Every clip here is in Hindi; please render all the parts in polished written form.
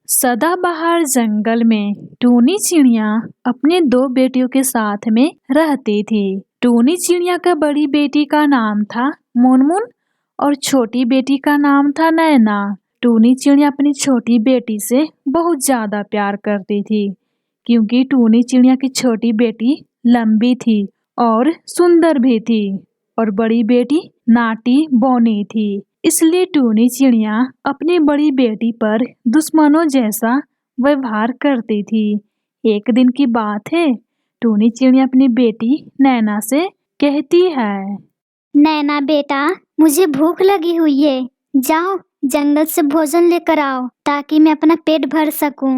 सदाबहार जंगल में टूनी चिड़िया अपने दो बेटियों के साथ में रहती थी। टूनी चिड़िया का बड़ी बेटी का नाम था मुनमुन और छोटी बेटी का नाम था नैना। टूनी चिड़िया अपनी छोटी बेटी से बहुत ज्यादा प्यार करती थी, क्योंकि टूनी चिड़िया की छोटी बेटी लंबी थी और सुंदर भी थी और बड़ी बेटी नाटी बौनी थी। इसलिए टूनी चिड़िया अपनी बड़ी बेटी पर दुश्मनों जैसा व्यवहार करती थी। एक दिन की बात है, टूनी चिड़िया अपनी बेटी नैना से कहती है, नैना बेटा, मुझे भूख लगी हुई है। जाओ जंगल से भोजन लेकर आओ ताकि मैं अपना पेट भर सकूं।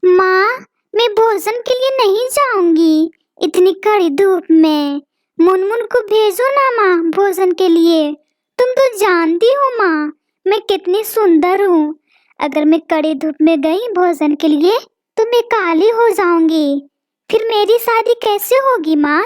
माँ, मैं भोजन के लिए नहीं जाऊंगी इतनी कड़ी धूप में। मुनमुन को भेजो ना माँ भोजन के लिए। तुम तो जानती हो माँ, मैं कितनी सुंदर हूँ। अगर मैं कड़ी धूप में गई भोजन के लिए तो मैं काली हो जाऊंगी। फिर मेरी शादी कैसे होगी माँ?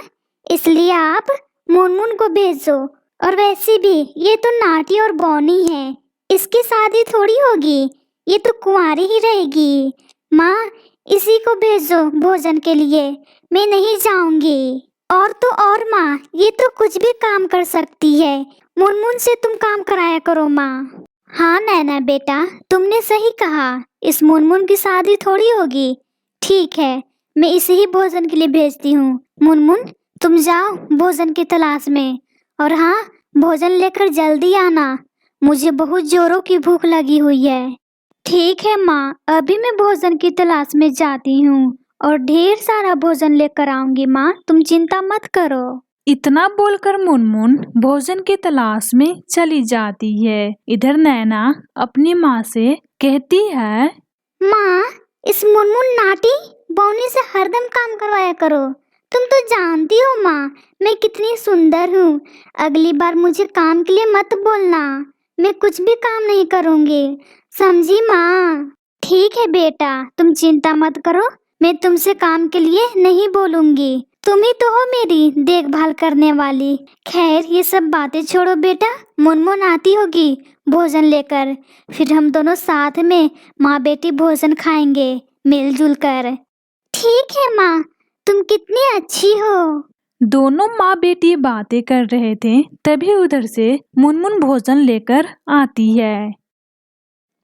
इसलिए आप मुनमुन को भेजो। और वैसे भी ये तो नाटी और बौनी है, इसकी शादी थोड़ी होगी, ये तो कुंवारी ही रहेगी। माँ, इसी को भेजो भोजन के लिए, मैं नहीं जाऊंगी। और तो और माँ, ये तो कुछ भी काम कर सकती है। मुनमुन से तुम काम कराया करो माँ। हाँ नैना बेटा, तुमने सही कहा, इस मुनमुन की शादी थोड़ी होगी। ठीक है, मैं इसे ही भोजन के लिए भेजती हूँ। मुनमुन, तुम जाओ भोजन की तलाश में। और हाँ, भोजन लेकर जल्दी आना, मुझे बहुत जोरों की भूख लगी हुई है। ठीक है माँ, अभी मैं भोजन की तलाश में जाती हूँ और ढेर सारा भोजन लेकर आऊंगी माँ, तुम चिंता मत करो। इतना बोलकर मुनमुन भोजन की तलाश में चली जाती है। इधर नैना अपनी माँ से कहती है, माँ, इस मुनमुन नाटी बौनी से हरदम काम करवाया करो। तुम तो जानती हो माँ, मैं कितनी सुंदर हूँ। अगली बार मुझे काम के लिए मत बोलना, मैं कुछ भी काम नहीं करूँगी, समझी माँ? ठीक है बेटा, तुम चिंता मत करो, मैं तुमसे काम के लिए नहीं बोलूँगी। तुम ही तो हो मेरी देखभाल करने वाली। खैर ये सब बातें छोड़ो बेटा, मुनमुन आती होगी भोजन लेकर, फिर हम दोनों साथ में माँ बेटी भोजन खाएंगे मिलजुल कर। ठीक है माँ, तुम कितनी अच्छी हो। दोनों माँ बेटी बातें कर रहे थे, तभी उधर से मुनमुन भोजन लेकर आती है।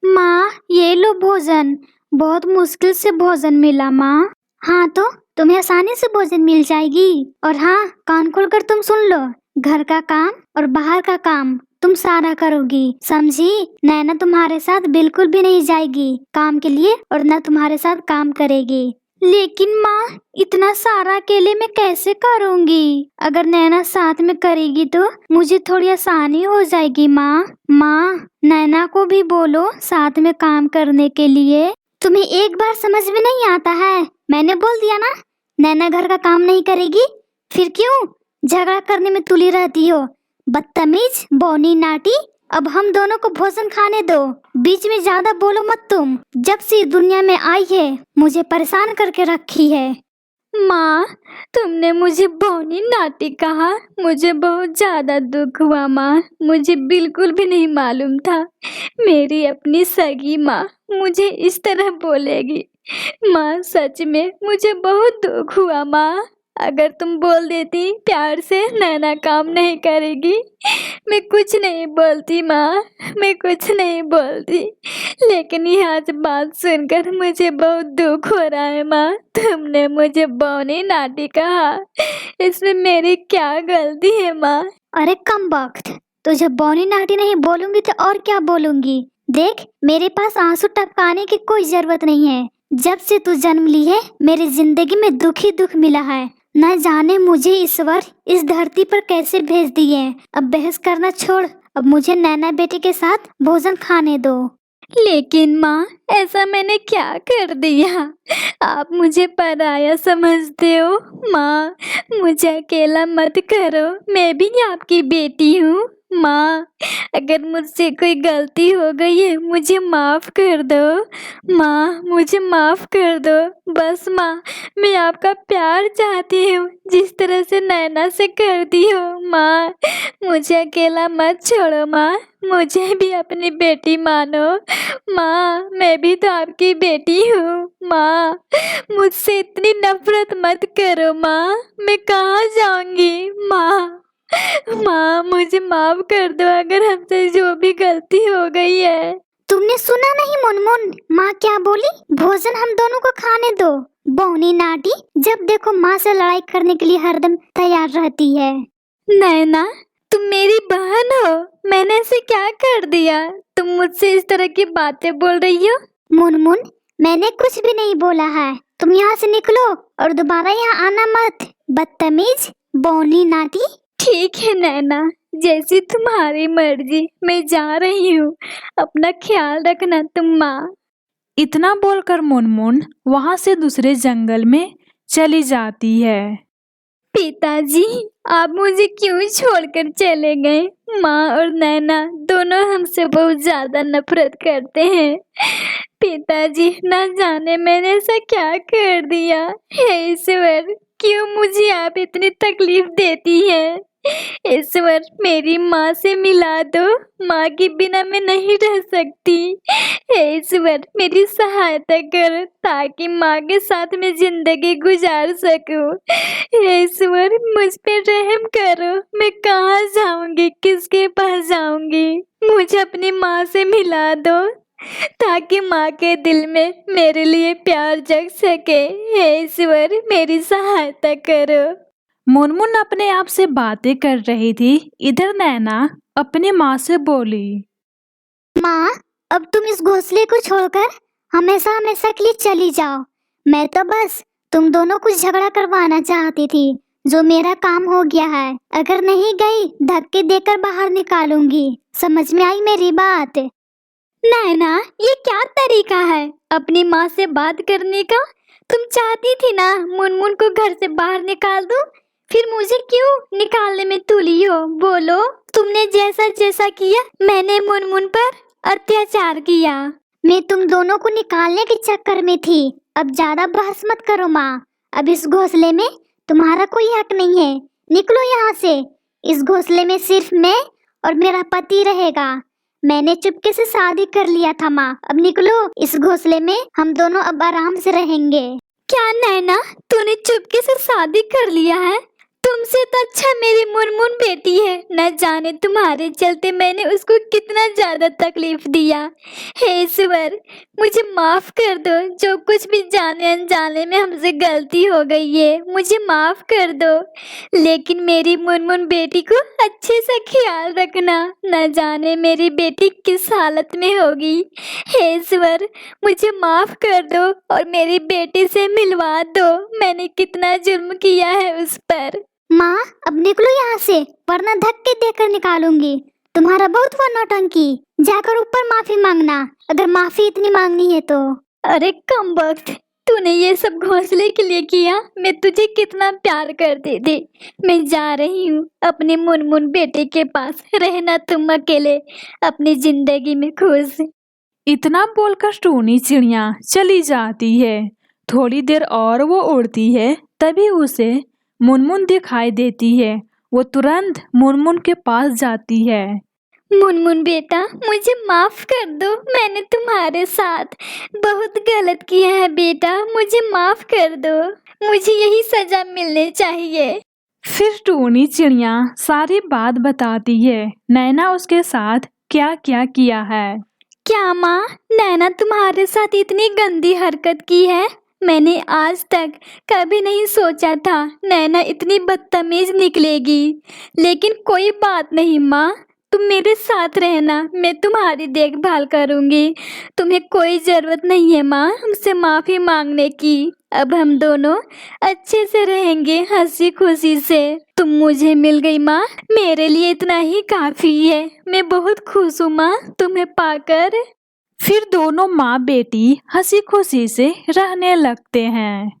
माँ, ये लो भोजन, बहुत मुश्किल से भोजन मिला माँ। हाँ तो तुम्हें आसानी से भोजन मिल जाएगी। और हाँ, कान खोलकर तुम सुन लो, घर का काम और बाहर का काम तुम सारा करोगी, समझी? नैना तुम्हारे साथ बिल्कुल भी नहीं जाएगी काम के लिए और न तुम्हारे साथ काम करेगी। लेकिन माँ, इतना सारा अकेले में कैसे करूँगी? अगर नैना साथ में करेगी तो मुझे थोड़ी आसानी हो जाएगी माँ। माँ, नैना को भी बोलो साथ में काम करने के लिए। तुम्हें एक बार समझ में नहीं आता है? मैंने बोल दिया ना, नैना घर का काम नहीं करेगी, फिर क्यों झगड़ा करने में तुली रहती हो? बदतमीज बौनी नाटी, अब हम दोनों को भोजन खाने दो, बीच में ज्यादा बोलो मत तुम। जब से दुनिया में आई है मुझे परेशान करके रखी है। माँ, तुमने मुझे बौनी नाटी कहा, मुझे बहुत ज्यादा दुख हुआ माँ, मुझे बिल्कुल भी नहीं मालूम था मेरी अपनी सगी माँ मुझे इस तरह बोलेगी। माँ, सच में मुझे बहुत दुख हुआ माँ। अगर तुम बोल देती प्यार से नैना काम नहीं करेगी, मैं कुछ नहीं बोलती माँ, मैं कुछ नहीं बोलती। लेकिन ये आज बात सुनकर मुझे बहुत दुख हो रहा है माँ। तुमने मुझे बौनी नाटी कहा, इसमें मेरी क्या गलती है माँ? अरे कम वक्त, तुझे बौनी नाटी नहीं बोलूंगी तो और क्या बोलूंगी? देख, मेरे पास आंसू टपकाने की कोई जरूरत नहीं है। जब से तू जन्म ली है मेरी जिंदगी में दुख ही दुख मिला है। न जाने मुझे ईश्वर इस धरती पर कैसे भेज दिए। अब बहस करना छोड़, अब मुझे नैना बेटी के साथ भोजन खाने दो। लेकिन माँ, ऐसा मैंने क्या कर दिया? आप मुझे पराया समझते हो माँ, मुझे अकेला मत करो, मैं भी आपकी बेटी हूँ। माँ, अगर मुझसे कोई गलती हो गई है मुझे माफ कर दो। माँ, मुझे माफ कर दो। बस माँ, मैं आपका प्यार चाहती हूँ, जिस तरह से नैना से करती हो। माँ, मुझे अकेला मत छोड़ो। माँ, मुझे भी अपनी बेटी मानो। माँ, मैं भी तो आपकी बेटी हूँ। माँ, मुझसे इतनी नफरत मत करो। माँ, मैं कहाँ जाऊंगी। माँ, माँ, मुझे माफ कर दो अगर हमसे जो भी गलती हो गई है। तुमने सुना नहीं मुनमुन, माँ क्या बोली? भोजन हम दोनों को खाने दो। बौनी नाटी, जब देखो माँ से लड़ाई करने के लिए हरदम तैयार रहती है। नैना, तुम मेरी बहन हो, मैंने ऐसे क्या कर दिया? तुम मुझसे इस तरह की बातें बोल रही हो? मुनमुन, मैंने कुछ भी नहीं बोला है। तुम यहाँ से निकलो और दोबारा यहाँ आना मत, बदतमीज, बौनी नाटी। ठीक है नैना, जैसी तुम्हारी मर्जी, मैं जा रही हूँ। अपना ख्याल रखना तुम। माँ, इतना बोलकर मुनमुन वहां से दूसरे जंगल में चली जाती है। पिताजी, आप मुझे क्यों छोड़कर चले गए? माँ और नैना दोनों हमसे बहुत ज्यादा नफरत करते हैं। पिताजी, ना जाने मैंने ऐसा क्या कर दिया। हे ईश्वर, क्यों मुझे आप इतनी तकलीफ देती हैं? ईश्वर, मेरी माँ से मिला दो। माँ के बिना मैं नहीं रह सकती। हे ईश्वर, मेरी सहायता करो ताकि माँ के साथ मैं जिंदगी गुजार सकूं। हे ईश्वर, मुझ पे रहम करो। मैं कहाँ जाऊंगी, किसके पास जाऊंगी? मुझे अपनी माँ से मिला दो ताकि माँ के दिल में मेरे लिए प्यार जग सके। हे ईश्वर, मेरी सहायता करो। मुनमुन अपने आप से बातें कर रही थी। इधर नैना अपनी माँ से बोली, माँ, अब तुम इस घोंसले को छोड़कर हमेशा हमेशा के लिए चली जाओ। मैं तो बस तुम दोनों को झगड़ा करवाना चाहती थी, जो मेरा काम हो गया है। अगर नहीं गई, धक्के देकर बाहर निकालूंगी। समझ में आई मेरी बात? नैना, ये क्या तरीका है अपनी माँ से बात करने का? तुम चाहती थी ना मुनमुन को घर से बाहर निकाल दूं, फिर मुझे क्यों निकालने में तुली हो? बोलो, तुमने जैसा जैसा किया मैंने मुनमुन पर अत्याचार किया। मैं तुम दोनों को निकालने के चक्कर में थी। अब ज्यादा बहस मत करो माँ। अब इस घोंसले में तुम्हारा कोई हक नहीं है। निकलो यहाँ से। इस घोंसले में सिर्फ मैं और मेरा पति रहेगा। मैंने चुपके से शादी कर लिया था माँ। अब निकलो इस घोंसले में, हम दोनों अब आराम से रहेंगे। क्या नैना, तूने चुपके से शादी कर लिया है? तुमसे तो अच्छा मेरी मुनमुन बेटी है। न जाने तुम्हारे चलते मैंने उसको कितना ज्यादा तकलीफ दिया। हे ईश्वर, मुझे माफ कर दो। जो कुछ भी जाने अनजाने में हमसे गलती हो गई है, मुझे माफ कर दो। लेकिन मेरी मुनमुन बेटी को अच्छे से ख्याल रखना। न जाने मेरी बेटी किस हालत में होगी। हे ईश्वर, मुझे माफ कर दो और मेरी बेटी से मिलवा दो। मैंने कितना जुल्म किया है उस पर। माँ, अब निकलो यहाँ से, वरना धक्के देकर निकालूंगी। तुम्हारा बहुत हुआ नौटंकी। जाकर ऊपर माफी मांगना, अगर माफी इतनी मांगनी है तो। अरे कमबख्त, तूने ये सब घोंसले के लिए किया? मैं तुझे कितना प्यार करती थी। मैं जा रही हूँ अपने मुनमुन बेटे के पास। रहना तुम अकेले अपनी जिंदगी में खुश। इतना बोलकर टूनी चिड़िया चली जाती है। थोड़ी देर और वो उड़ती है, तभी उसे मुनमुन दिखाई देती है। वो तुरंत मुनमुन के पास जाती है। मुनमुन बेटा, मुझे माफ कर दो। मैंने तुम्हारे साथ बहुत गलत किया है बेटा, मुझे माफ कर दो। मुझे यही सजा मिलनी चाहिए। फिर टूनी चिड़िया सारी बात बताती है, नैना उसके साथ क्या क्या किया है। क्या माँ, नैना तुम्हारे साथ इतनी गंदी हरकत की है? मैंने आज तक कभी नहीं सोचा था नैना इतनी बदतमीज निकलेगी। लेकिन कोई बात नहीं माँ, तुम मेरे साथ रहना, मैं तुम्हारी देखभाल करूँगी। तुम्हें कोई ज़रूरत नहीं है माँ हमसे माफ़ी मांगने की। अब हम दोनों अच्छे से रहेंगे, हंसी खुशी से। तुम मुझे मिल गई माँ, मेरे लिए इतना ही काफ़ी है। मैं बहुत खुश हूँ माँ तुम्हें पाकर। फिर दोनों माँ बेटी हंसी खुशी से रहने लगते हैं।